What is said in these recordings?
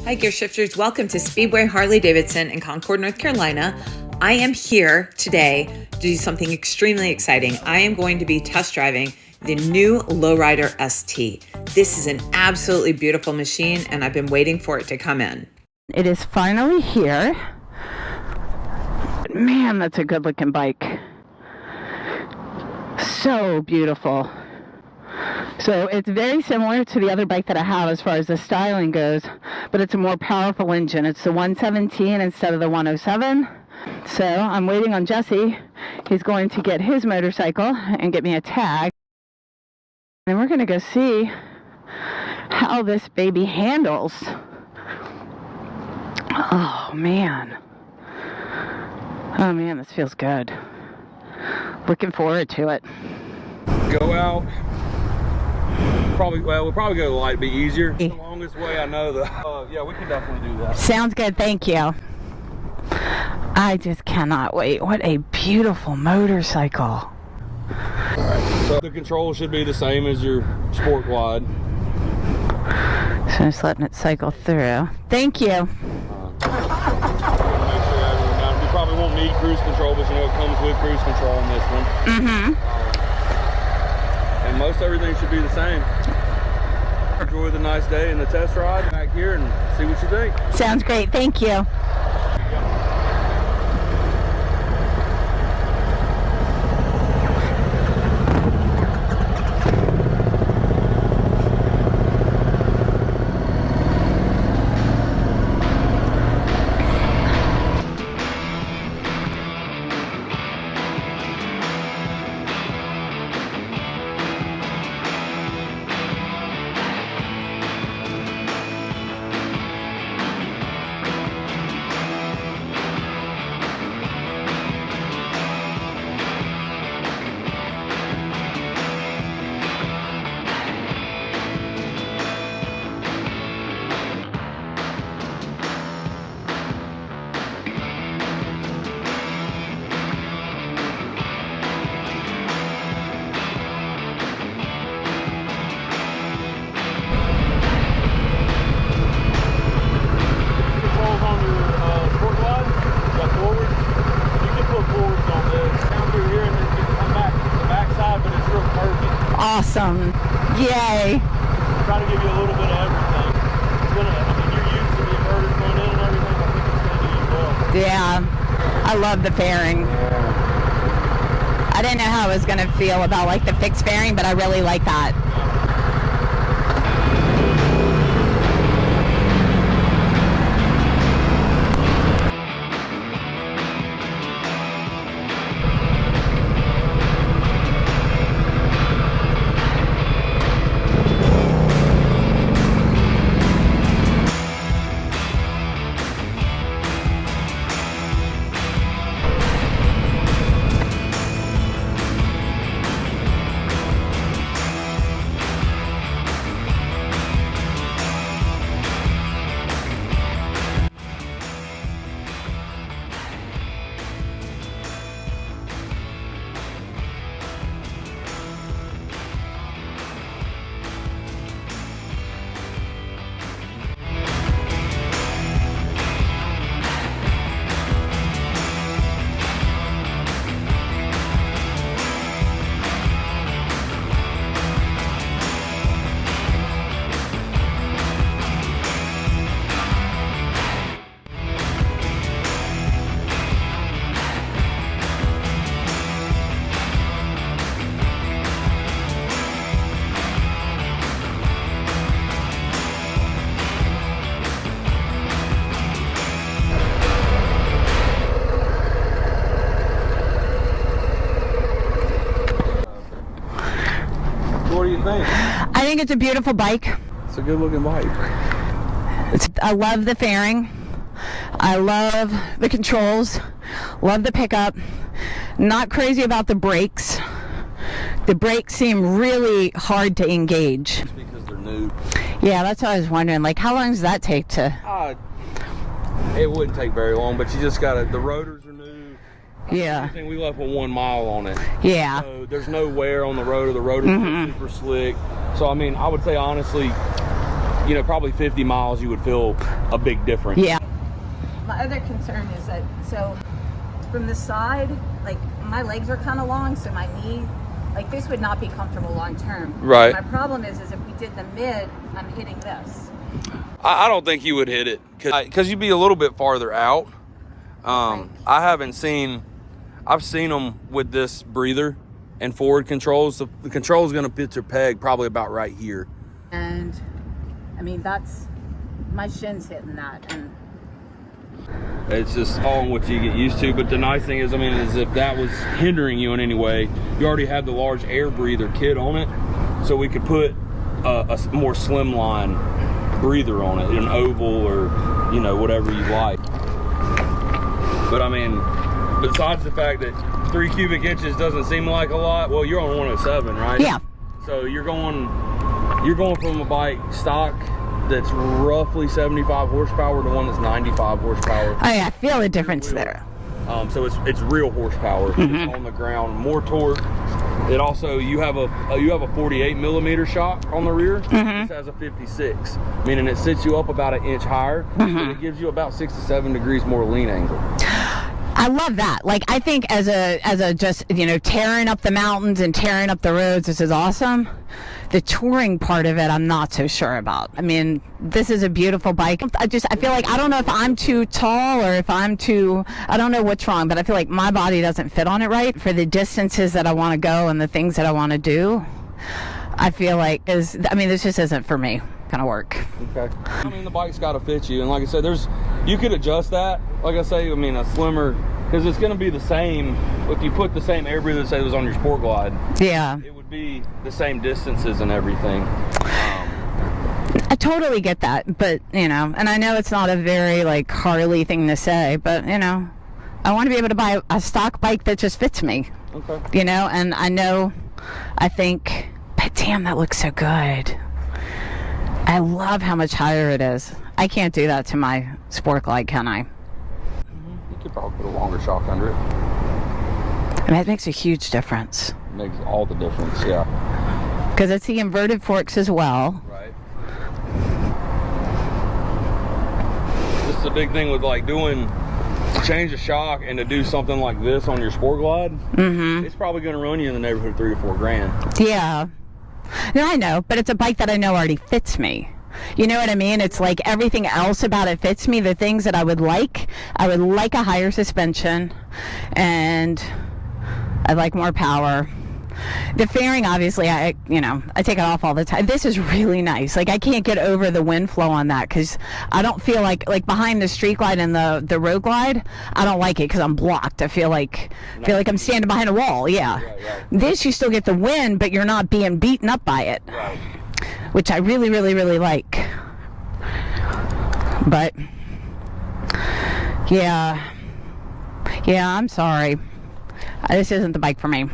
Hi Gear Shifters, welcome to Speedway Harley Davidson in Concord, North Carolina. I am here today to do something extremely exciting. I am going to be test driving the new Lowrider ST. This is an absolutely beautiful machine and I've been waiting for it to come in. It is finally here. Man, that's a good looking bike. So beautiful. So it's very similar to the other bike that I have as far as the styling goes, but it's a more powerful engine. It's the 117 instead of the 107. So I'm waiting on Jesse. He's going to get his motorcycle and get me a tag. And we're going to go see how this baby handles. Oh man, this feels good. Looking forward to it. Go out. We'll probably go light, be easier. The longest way I know that. Yeah, we can definitely do that. Sounds good, thank you. I just cannot wait. What a beautiful motorcycle. Alright, so the controls should be the same as your Sport Quad. So just letting it cycle through. Thank you. Make sure you probably won't need cruise control, but you know it comes with cruise control in this one. And most everything should be the same. Enjoy the nice day and the test ride back here and see what you think. Sounds great, thank you. Awesome. Yay. Try to give you a little bit of everything. You're used to the inverters going in and everything. I think it's going to do you well. Yeah. I love the fairing. I didn't know how I was going to feel about like the fixed fairing, but I really like that. What do you think? I think it's a beautiful bike. It's a good looking bike. I love the fairing. I love the controls. Love the pickup. Not crazy about the brakes. The brakes seem really hard to engage. It's because they're new. Yeah, that's what I was wondering. Like, how long does that take to? It wouldn't take very long, but you just gotta. The rotors are new. Yeah. I think we left with 1 mile on it. Yeah. So there's no wear on the rotor. The rotor's super slick. So I mean, I would say honestly, you know, probably 50 miles, you would feel a big difference. Yeah. My other concern is that, so from the side, like my legs are kind of long, so my knee, like this would not be comfortable long term. Right. My problem is if we did the mid, I'm hitting this. I don't think you would hit it because you'd be a little bit farther out. I've seen them with this breather and forward controls. The control is going to put your peg probably about right here. And I mean, that's, my shin's hitting that. And it's just all what you get used to. But the nice thing is, I mean, is if that was hindering you in any way, you already have the large air breather kit on it. So we could put a more slimline breather on it, an oval or, you know, whatever you like. But I mean, besides the fact that 3 cubic inches doesn't seem like a lot, well, you're on 107, right? Yeah. So you're going from a bike stock that's roughly 75 horsepower to one that's 95 horsepower. Oh yeah, I feel a difference there. So it's real horsepower. It's on the ground, more torque. It also, you have a 48 millimeter shock on the rear. This has a 56, meaning it sits you up about an inch higher, but it gives you about 6 to 7 degrees more lean angle. I love that. Like, I think as a just, you know, tearing up the mountains and tearing up the roads, this is awesome. The touring part of it, I'm not so sure about. I mean, this is a beautiful bike. I feel like, I don't know if I'm too tall or if I don't know what's wrong, but I feel like my body doesn't fit on it right for the distances that I want to go and the things that I want to do. I feel like, this just isn't for me kind of work. Okay. I mean, the bike's got to fit you. And like I said, you could adjust that. Like I say, I mean, a slimmer, because it's going to be the same, if you put the same air breather that say was on your Sport Glide. Yeah. It would be the same distances and everything. I totally get that, but, you know, and I know it's not a very, like, Harley thing to say, but, you know, I want to be able to buy a stock bike that just fits me. Okay. You know, and I think, but damn, that looks so good. I love how much higher it is. I can't do that to my Sport Glide, can I? You could probably put a longer shock under it. I mean, it makes a huge difference. It makes all the difference, yeah. Because it's the inverted forks as well. Right. This is a big thing with like change of shock and to do something like this on your Sport Glide. It's probably going to run you in the neighborhood of $3 to $4 grand. Yeah. No, I know, but it's a bike that I know already fits me. You know what I mean? It's like everything else about it fits me. The things that I would like a higher suspension, and I'd like more power. The fairing, obviously, I take it off all the time. This is really nice. Like, I can't get over the wind flow on that because I don't feel like behind the Street Glide and the Road Glide, I don't like it because I'm blocked. I feel like I'm standing behind a wall. Yeah. Right. This, you still get the wind, but you're not being beaten up by it. Right. Which I really, really, really like. But yeah, I'm sorry. This isn't the bike for me.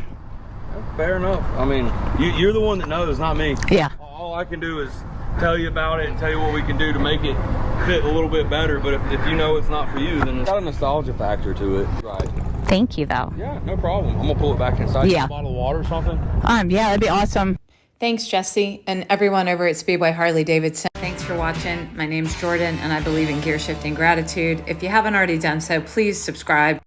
Fair enough. I mean, you're the one that knows, not me. Yeah. All I can do is tell you about it and tell you what we can do to make it fit a little bit better. But if you know it's not for you, then it's got a nostalgia factor to it. Right. Thank you, though. Yeah, no problem. I'm gonna pull it back inside. Yeah. A bottle of water or something. Yeah, that'd be awesome. Thanks, Jesse, and everyone over at Speedway Harley Davidson. Thanks for watching. My name's Jordan, and I believe in gear shifting gratitude. If you haven't already done so, please subscribe.